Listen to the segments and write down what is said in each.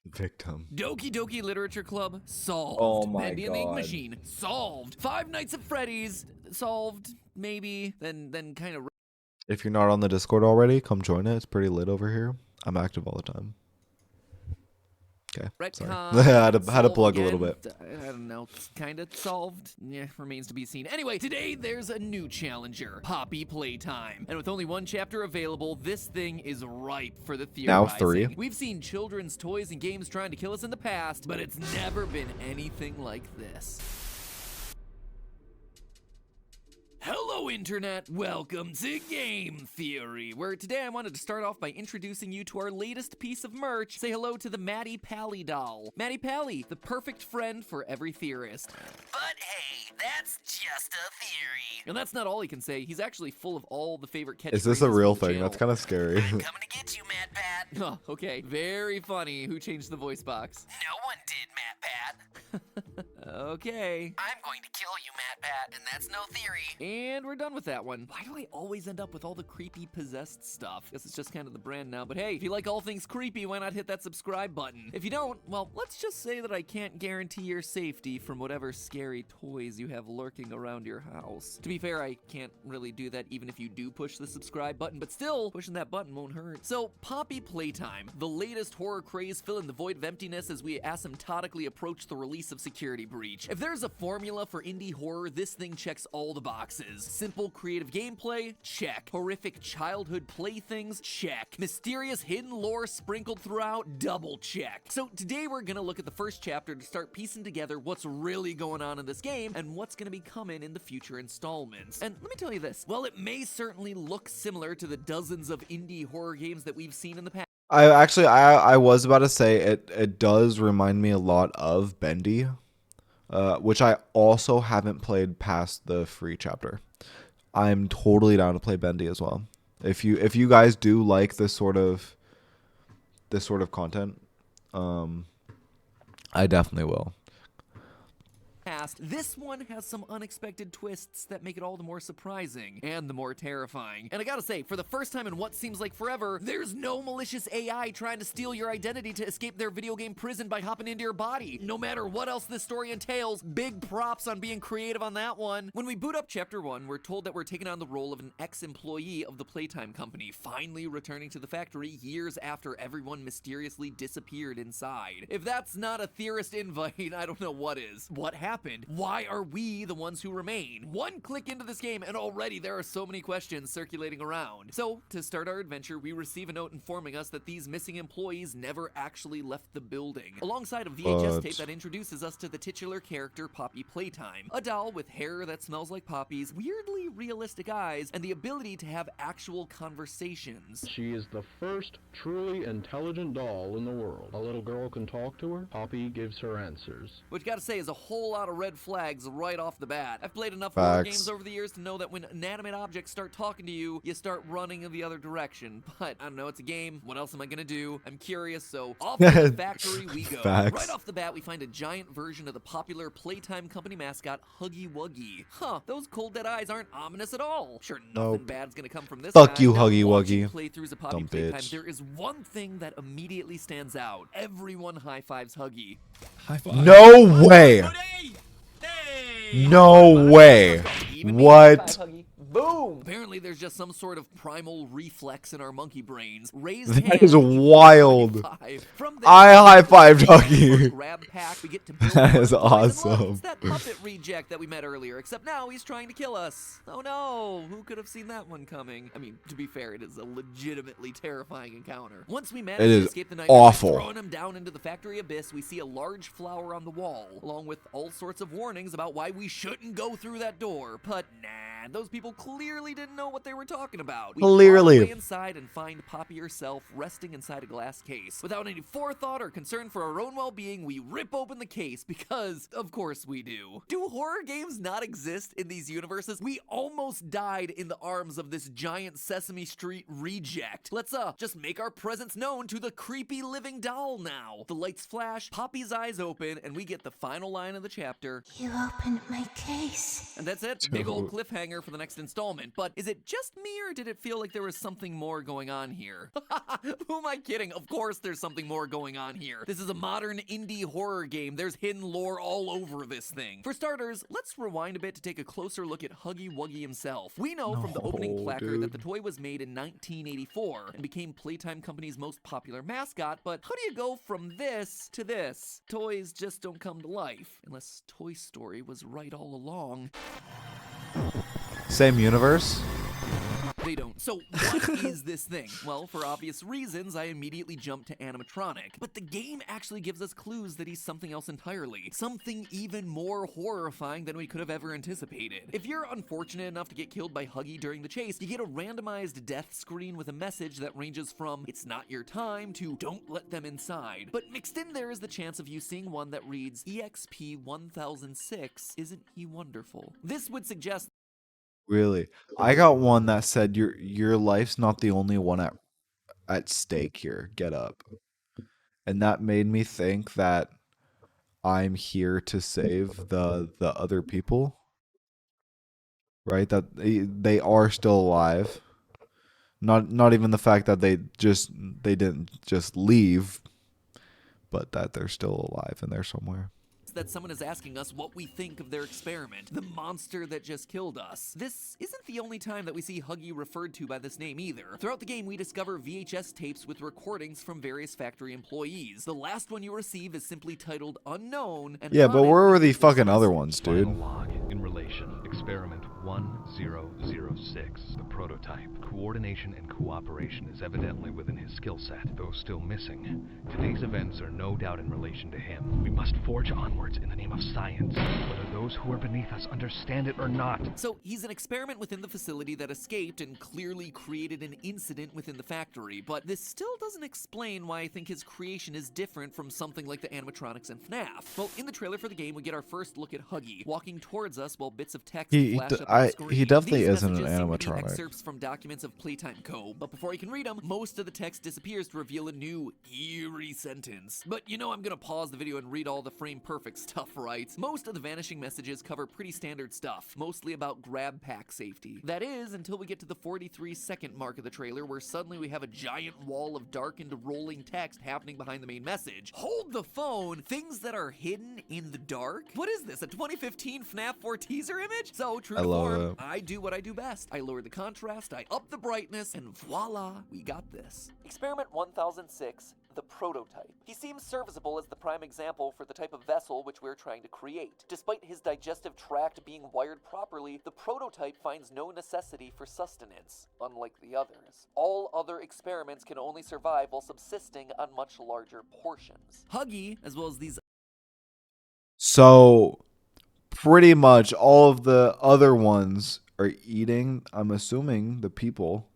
Victim. Doki Doki Literature Club solved. Oh my Bendy and the Ink God. Machine solved. Five Nights at Freddy's solved. Maybe. Then kind of. If you're not on the Discord already, come join it. It's pretty lit over here. I'm active all the time. Okay, sorry. I had to plug a little bit. I don't know, kind of solved? Yeah, remains to be seen. Anyway, today there's a new challenger, Poppy Playtime. And with only one chapter available, this thing is ripe for the theorizing. Now 3. We've seen children's toys and games trying to kill us in the past, but it's never been anything like this. Hello Internet, welcome to Game Theory, where today I wanted to start off by introducing you to our latest piece of merch. Say hello to the Maddie Pally doll. Maddie Pally, the perfect friend for every theorist. But hey, that's just a theory. And that's not all he can say, he's actually full of all the favorite catchphrases. Is this a real from the thing? That's channel. kind of scary. I'm coming to get you, Matt Pat. Oh, okay, very funny. Who changed the voice box? No one did, Matt Pat. Okay. I'm going to kill you, Matt Pat, and that's no theory. And we're done with that one. Why do I always end up with all the creepy possessed stuff? Guess it's just kind of the brand now, but hey, if you like all things creepy, why not hit that subscribe button? If you don't, well, let's just say that I can't guarantee your safety from whatever scary toys you have lurking around your house. To be fair, I can't really do that even if you do push the subscribe button, but still, pushing that button won't hurt. So, Poppy Playtime, the latest horror craze filling the void of emptiness as we asymptotically approach the release of Security Breach. If there's a formula for indie horror, this thing checks all the boxes. Simple creative gameplay? Check. Horrific childhood playthings? Check. Mysterious hidden lore sprinkled throughout? Double check. So today we're gonna look at the first chapter to start piecing together what's really going on in this game and what's gonna be coming in the future installments. And let me tell you this, while it may certainly look similar to the dozens of indie horror games that we've seen in the past, I was about to say it does remind me a lot of Bendy, which I also haven't played past the free chapter. I'm totally down to play Bendy as well. If you guys do like this sort of content, I definitely will. this one has some unexpected twists that make it all the more surprising and the more terrifying. And I gotta say, for the first time in what seems like forever, there's no malicious AI trying to steal your identity to escape their video game prison by hopping into your body. No matter what else this story entails, big props on being creative on that one. When we boot up chapter 1, we're told that we're taking on the role of an ex-employee of the Playtime company, finally returning to the factory years after everyone mysteriously disappeared inside. If that's not a theorist invite, I don't know what is. What happened? Why are we the ones who remain? One click into this game and already there are so many questions circulating around. So, to start our adventure, we receive a note informing us that these missing employees never actually left the building, alongside a VHS tape that introduces us to the titular character Poppy Playtime, a doll with hair that smells like poppies, weirdly realistic eyes, and the ability to have actual conversations. She is the first truly intelligent doll in the world. A little girl can talk to her, Poppy gives her answers. Which, gotta say, is a whole lot of red flags right off the bat. I've played enough horror games over the years to know that when inanimate objects start talking to you, you start running in the other direction. But, I don't know, it's a game. What else am I gonna do? I'm curious, so off to the factory we go. Right off the bat, we find a giant version of the popular Playtime company mascot, Huggy Wuggy. Huh, those cold dead eyes aren't ominous at all. Sure, nothing bad's gonna come from this Fuck guy. you, Now, Huggy watching Wuggy. playthroughs of Poppy Dumb Playtime, bitch. there is one thing that immediately stands out. Everyone high-fives Huggy. High five. No way. No way. Even me, What? high-five Huggy. Boom! Apparently there's just some sort of primal reflex in our monkey brains. Raised That hand is wild. high five. From there, I high-fived Huggy. grab pack, we get to build That is more toys, and look, awesome. it's that puppet reject that we met earlier, except now he's trying to kill us. Oh no, who could have seen that one coming? I mean, to be fair, it is a legitimately terrifying encounter. Once we manage It to is escape the nightmare awful. by throwing him down into the factory abyss, we see a large flower on the wall, along with all sorts of warnings about why we shouldn't go through that door. But nah, those people clearly didn't know what they were talking about. We Clearly. follow our way inside and find Poppy herself resting inside a glass case. Without any forethought or concern for our own well-being, we rip open the case because, of course, we do. Do horror games not exist in these universes? We almost died in the arms of this giant Sesame Street reject. Let's just make our presence known to the creepy living doll now. The lights flash, Poppy's eyes open, and we get the final line of the chapter. You opened my case. And that's it. Big old cliffhanger. cliffhanger for the next installment, but is it just me or did it feel like there was something more going on here? Who am I kidding? Of course there's something more going on here. This is a modern indie horror game. There's hidden lore all over this thing. For starters, let's rewind a bit to take a closer look at Huggy Wuggy himself. We know from the opening No, placard that dude. the toy was made in 1984 and became Playtime Company's most popular mascot, but how do you go from this to this? Toys just don't come to life, unless Toy Story was right all along. Same universe? They don't. So what is this thing? Well, for obvious reasons, I immediately jumped to animatronic. But the game actually gives us clues that he's something else entirely. Something even more horrifying than we could have ever anticipated. If you're unfortunate enough to get killed by Huggy during the chase, you get a randomized death screen with a message that ranges from "it's not your time" to "don't let them inside." But mixed in there is the chance of you seeing one that reads "EXP 1006, isn't he wonderful?" This would suggest Really? I got one that said your life's not the only one at stake here. Get up. And that made me think that I'm here to save the other people, right? That they are still alive. Not even the fact that they didn't just leave, but that they're still alive and they're somewhere. that someone is asking us what we think of their experiment, the monster that just killed us. This isn't the only time that we see Huggy referred to by this name either. Throughout the game, we discover VHS tapes with recordings from various factory employees. The last one you receive is simply titled Unknown, and Yeah, on but it, where we were the get this fucking other message. ones, dude? Final log in relation. Experiment 1006. The prototype. Coordination and cooperation is evidently within his skill set, though still missing. Today's events are no doubt in relation to him. We must forge onwards in the name of science, whether those who are beneath us understand it or not. So he's an experiment within the facility that escaped and clearly created an incident within the factory, but this still doesn't explain why I think his creation is different from something like the animatronics in FNAF. Well, in the trailer for the game, we get our first look at Huggy, walking towards us while bits of text flash up on the screen. He definitely These isn't an messages seem to be animatronic. excerpts from documents of Playtime Co., but before you can read them, most of the text disappears to reveal a new, eerie sentence. But you know I'm gonna pause the video and read all the frame-perfect stuff, right? Most of the vanishing messages cover pretty standard stuff, mostly about grab pack safety. That is, until we get to the 43-second mark of the trailer, where suddenly we have a giant wall of darkened rolling text happening behind the main message. Hold the phone! Things that are hidden in the dark? What is this, a 2015 FNAF 4 teaser image? So, true to love form, it. I do what I do best. I lower the contrast, I up the brightness, and voila, we got this. Experiment 1006, the prototype. He seems serviceable as the prime example for the type of vessel which we're trying to create. Despite his digestive tract being wired properly, the prototype finds no necessity for sustenance, unlike the others. All other experiments can only survive while subsisting on much larger portions. Huggy, as well as these So pretty much all of the other ones are eating, I'm assuming, the people,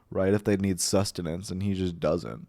right? If they need sustenance, and he just doesn't.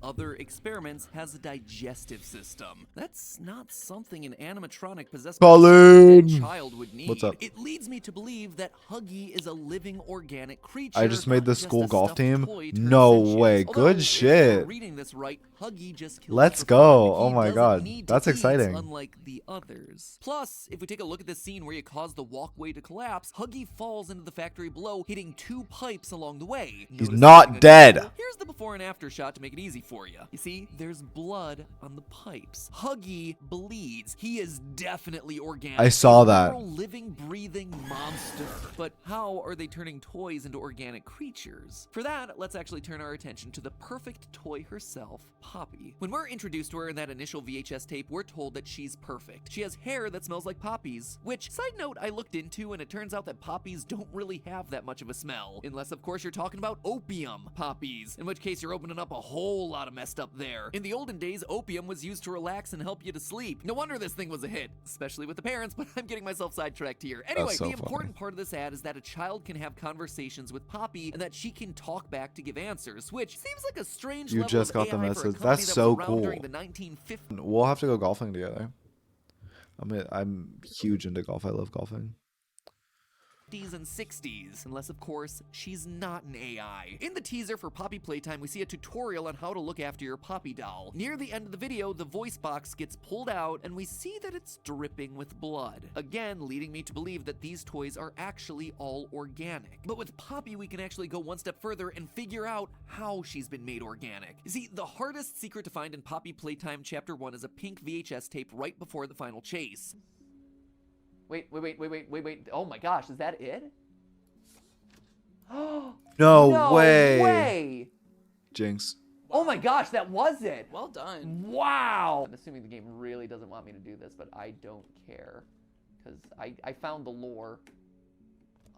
other experiments has a digestive system. That's not something an animatronic possessed by a Colin! dead child would need. What's up? It leads me to believe that Huggy is a living organic creature. I just made not the just school a golf stuffed team? toy turned No sentient. way. Although, Good if shit. we're reading this right, Huggy just kills Let's for go. fun. Oh He my doesn't God. need to That's eat, exciting. unlike the others. Plus, if we take a look at this scene where you cause the walkway to collapse, Huggy falls into the factory below, hitting 2 pipes along the way. He's Notice not something dead. unusual? Here's the before and after shot to make it easy for you. You see, there's blood on the pipes. Huggy bleeds. He is definitely organic. I saw A that. literal living, breathing monster. But how are they turning toys into organic creatures? For that, let's actually turn our attention to the perfect toy herself, Poppy. When we're introduced to her in that initial VHS tape, we're told that she's perfect. She has hair that smells like poppies, which, side note, I looked into, and it turns out that poppies don't really have that much of a smell. Unless, of course, you're talking about opium poppies, in which case you're opening up a whole lot of messed up there. In the olden days, opium was used to relax and help you to sleep. No wonder this thing was a hit, especially with the parents, but I'm getting myself sidetracked here. Anyway, so the funny. important part of this ad is that a child can have conversations with Poppy and that she can talk back to give answers, which seems like a strange You level just of got the AI for a message. company That's that was so around cool. during the 1950s. We'll have to go golfing together. I'm huge into golf. I love golfing. 50s and 60s, unless of course she's not an AI. In the teaser for Poppy Playtime, we see a tutorial on how to look after your Poppy doll. Near the end of the video, the voice box gets pulled out and we see that it's dripping with blood. Again, leading me to believe that these toys are actually all organic. But with Poppy, we can actually go one step further and figure out how she's been made organic. You see, the hardest secret to find in Poppy Playtime Chapter 1 is a pink VHS tape right before the final chase. Wait. Oh my gosh, is that it? No way. Jinx. Oh my gosh, that was it. Well done. Wow. I'm assuming the game really doesn't want me to do this, but I don't care. Because I found the lore.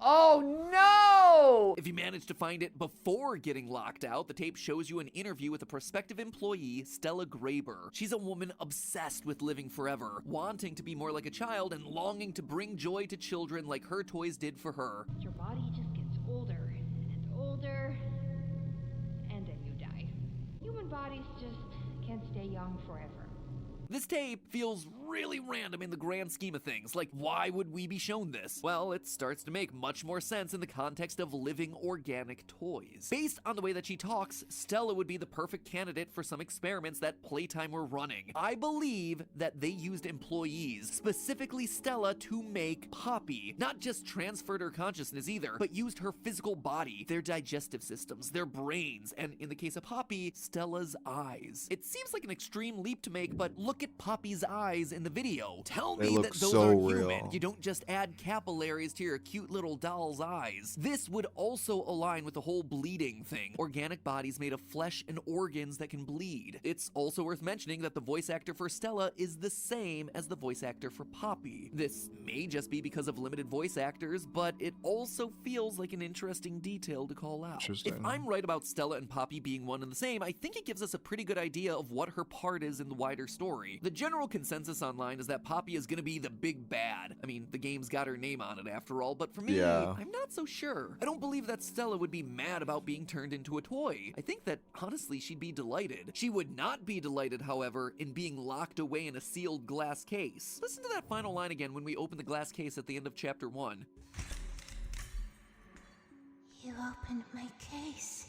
Oh no! If you manage to find it before getting locked out, the tape shows you an interview with a prospective employee, Stella Graber. She's a woman obsessed with living forever, wanting to be more like a child and longing to bring joy to children like her toys did for her. Your body just gets older and older, and then you die. Human bodies just can't stay young forever. This tape feels really random in the grand scheme of things. Like, why would we be shown this? Well, it starts to make much more sense in the context of living organic toys. Based on the way that she talks, Stella would be the perfect candidate for some experiments that Playtime were running. I believe that they used employees, specifically Stella, to make Poppy. Not just transferred her consciousness either, but used her physical body, their digestive systems, their brains, and in the case of Poppy, Stella's eyes. It seems like an extreme leap to make, but look at Poppy's eyes in the video. Tell They me look that those so are real. human. You don't just add capillaries to your cute little doll's eyes. This would also align with the whole bleeding thing. Organic bodies made of flesh and organs that can bleed. It's also worth mentioning that the voice actor for Stella is the same as the voice actor for Poppy. This may just be because of limited voice actors, but it also feels like an interesting detail to call out. Interesting. If I'm right about Stella and Poppy being one and the same, I think it gives us a pretty good idea of what her part is in the wider story. The general consensus online is that Poppy is gonna be the big bad. I mean, the game's got her name on it after all, but for me, Yeah. I'm not so sure. I don't believe that Stella would be mad about being turned into a toy. I think that, honestly, she'd be delighted. She would not be delighted, however, in being locked away in a sealed glass case. Listen to that final line again when we open the glass case at the end of Chapter 1. You opened my case.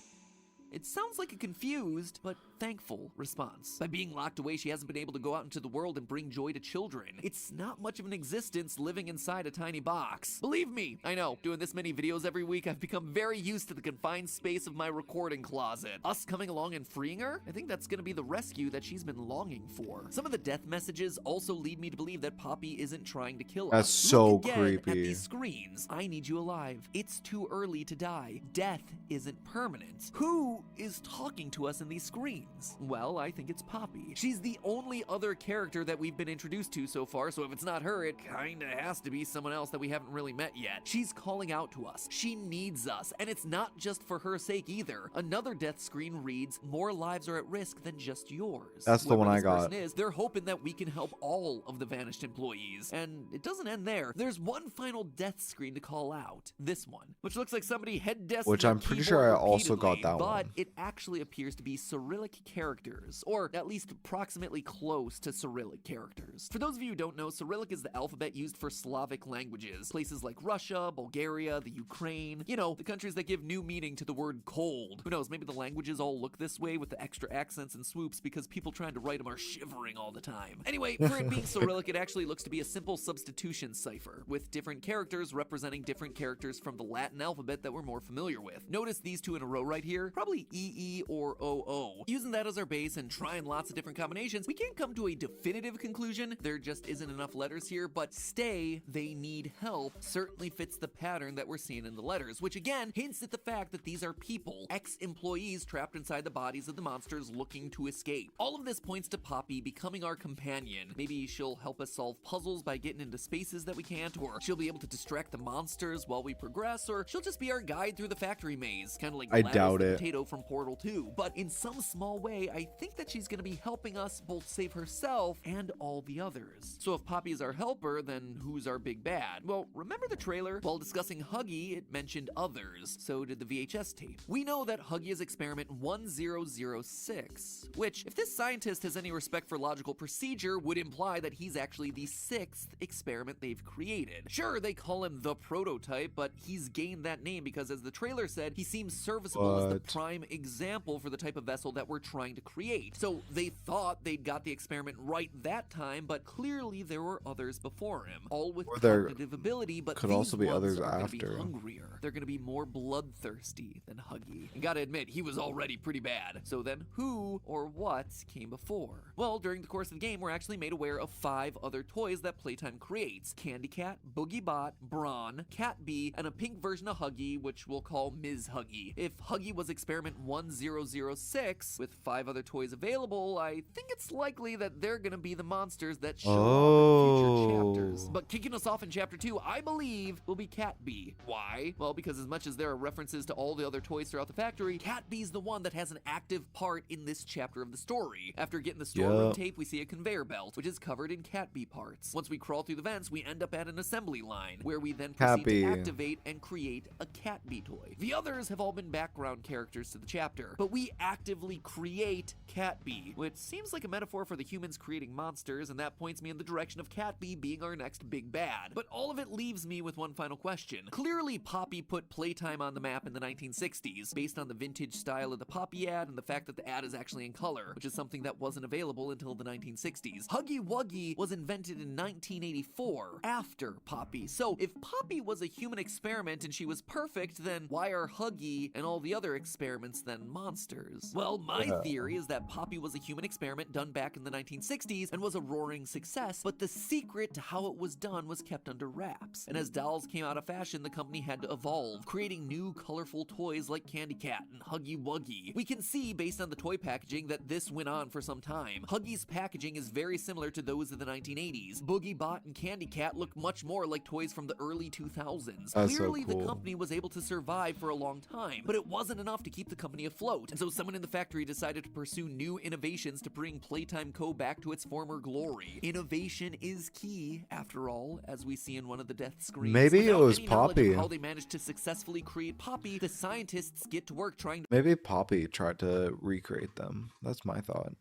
It sounds like a confused, but thankful response. By being locked away, she hasn't been able to go out into the world and bring joy to children. It's not much of an existence living inside a tiny box. Believe me, I know, doing this many videos every week, I've become very used to the confined space of my recording closet. Us coming along and freeing her? I think that's gonna be the rescue that she's been longing for. Some of the death messages also lead me to believe that Poppy isn't trying to kill us. That's so Look again creepy. At these screens. I need you alive. It's too early to die. Death isn't permanent. Who is talking to us in these screens? Well, I think it's Poppy. She's the only other character that we've been introduced to so far, so if it's not her, it kinda has to be someone else that we haven't really met yet. She's calling out to us. She needs us, and it's not just for her sake either. Another death screen reads, "More lives are at risk than just yours." That's the one Whoever I this got. person is, they're hoping that we can help all of the vanished employees. And it doesn't end there. There's one final death screen to call out. This one, which looks like somebody head desk. Which I'm pretty sure I also got that but one. it actually appears to be Cyrillic characters, or at least approximately close to Cyrillic characters. For those of you who don't know, Cyrillic is the alphabet used for Slavic languages. Places like Russia, Bulgaria, the Ukraine, you know, the countries that give new meaning to the word cold. Who knows, maybe the languages all look this way with the extra accents and swoops because people trying to write them are shivering all the time. Anyway, for it being Cyrillic, it actually looks to be a simple substitution cipher, with different characters representing different characters from the Latin alphabet that we're more familiar with. Notice these two in a row right here, probably EE or OO. Using that as our base and trying lots of different combinations, we can't come to a definitive conclusion. There just isn't enough letters here, but stay, they need help certainly fits the pattern that we're seeing in the letters, which again hints at the fact that these are people, ex-employees trapped inside the bodies of the monsters looking to escape. All of this points to Poppy becoming our companion. Maybe she'll help us solve puzzles by getting into spaces that we can't, or she'll be able to distract the monsters while we progress, or she'll just be our guide through the factory maze, kind of like I Gladys doubt the it. potato from Portal 2, but in some small way, I think that she's gonna be helping us both save herself and all the others. So if Poppy is our helper, then who's our big bad? Well, remember the trailer? While discussing Huggy, it mentioned others. So did the VHS tape. We know that Huggy is experiment 1006, which, if this scientist has any respect for logical procedure, would imply that he's actually the 6th experiment they've created. Sure, they call him the prototype, but he's gained that name because, as the trailer said, he seems serviceable as the prime example for the type of vessel that we're trying to create. So they thought they'd got the experiment right that time, but clearly there were others before him, all with cognitive ability, but could these also be ones others are gonna after. be hungrier. They're gonna be more bloodthirsty than Huggy. And gotta admit, he was already pretty bad. So then who or what came before? Well, during the course of the game, we're actually made aware of 5 other toys that Playtime creates: Candy Cat, Boogie Bot, Brawn, Cat Bee, and a pink version of Huggy, which we'll call Ms. Huggy. If Huggy was experiment 1006, with 5 other toys available, I think it's likely that they're gonna be the monsters that show up in future chapters. But kicking us off in chapter 2, I believe, will be Cat Bee. Why? Well, because as much as there are references to all the other toys throughout the factory, Cat Bee's the one that has an active part in this chapter of the story. After getting the storeroom tape, we see a conveyor belt, which is covered in Cat Bee parts. Once we crawl through the vents, we end up at an assembly line, where we then proceed to activate and create a Cat Bee toy. The others have all been background characters to the chapter, but we actively create Cat Bee, which seems like a metaphor for the humans creating monsters, and that points me in the direction of Cat Bee being our next big bad. But all of it leaves me with one final question. Clearly, Poppy put Playtime on the map in the 1960s, based on the vintage style of the Poppy ad and the fact that the ad is actually in color, which is something that wasn't available until the 1960s. Huggy Wuggy was invented in 1984, after Poppy. So if Poppy was a human experiment and she was perfect, then why are Huggy and all the other experiments then monsters? Well, my theory is that Poppy was a human experiment done back in the 1960s and was a roaring success, but the secret to how it was done was kept under wraps. And as dolls came out of fashion, the company had to evolve, creating new colorful toys like Candy Cat and Huggy Wuggy. We can see, based on the toy packaging, that this went on for some time. Huggy's packaging is very similar to those of the 1980s. Boogie Bot and Candy Cat look much more like toys from the early 2000s. Clearly, the company was able to survive for a long time, but it wasn't enough to keep the company afloat, and so someone in the factory decided to pursue new innovations to bring Playtime Co. back to its former glory. Innovation is key, after all, as we see in one of the death screens. Maybe it was any knowledge Poppy. of how they managed to successfully create Poppy, the scientists get to work trying to Maybe Poppy tried to recreate them. That's my thought.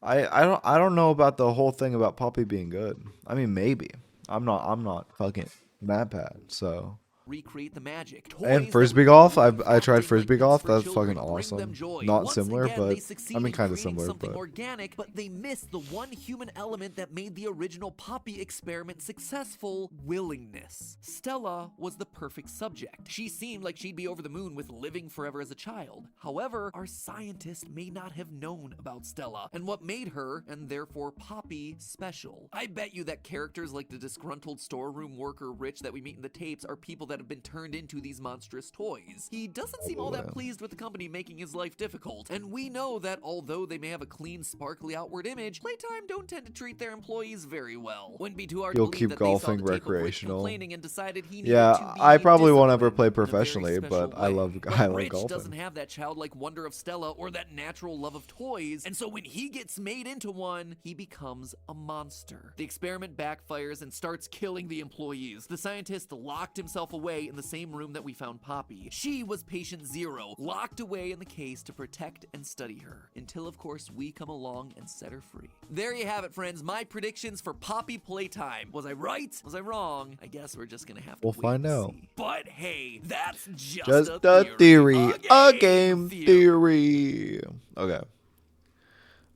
I don't know about the whole thing about Poppy being good. I mean, maybe. I'm not fucking MadPat, so. recreate the magic. And Toys frisbee that golf, would I tried acting frisbee like golf. gifts for That's children fucking to bring them awesome. joy. Not Once similar, again, but they succeed I mean in kind of creating similar. something But organic, but they missed the one human element that made the original Poppy experiment successful: willingness. Stella was the perfect subject. She seemed like she'd be over the moon with living forever as a child. However, our scientist may not have known about Stella and what made her, and therefore Poppy, special. I bet you that characters like the disgruntled storeroom worker Rich that we meet in the tapes are people that have been turned into these monstrous toys. He doesn't seem all that pleased with the company making his life difficult, and we know that although they may have a clean, sparkly outward image, Playtime don't tend to treat their employees very well. Wouldn't be too hard You'll to believe keep that they saw golfing the tape of Rich recreational. complaining and decided he needed yeah, to be I probably won't ever disciplined play in a very professionally, special but I way. love But I love Rich golfing. doesn't have that childlike wonder of Stella or that natural love of toys, and so when he gets made into one, he becomes a monster. The experiment backfires and starts killing the employees. The scientist locked himself away in the same room that we found Poppy. She was patient zero, locked away in the case to protect and study her, until of course we come along and set her free. There you have it, friends, my predictions for Poppy Playtime. Was I right? Was I wrong? I guess we're just gonna have to We'll wait find and out. see. But hey, that's Just a a theory, a game theory. theory. Okay.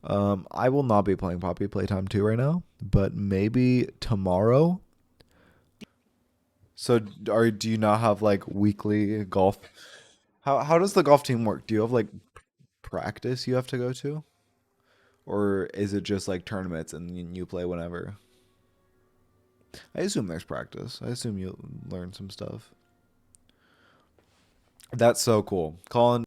I will not be playing Poppy Playtime 2 right now, but maybe tomorrow. So, do you not have like weekly golf? How does the golf team work? Do you have like practice you have to go to, or is it just like tournaments and you play whenever? I assume there's practice. I assume you learn some stuff. That's so cool, Colin.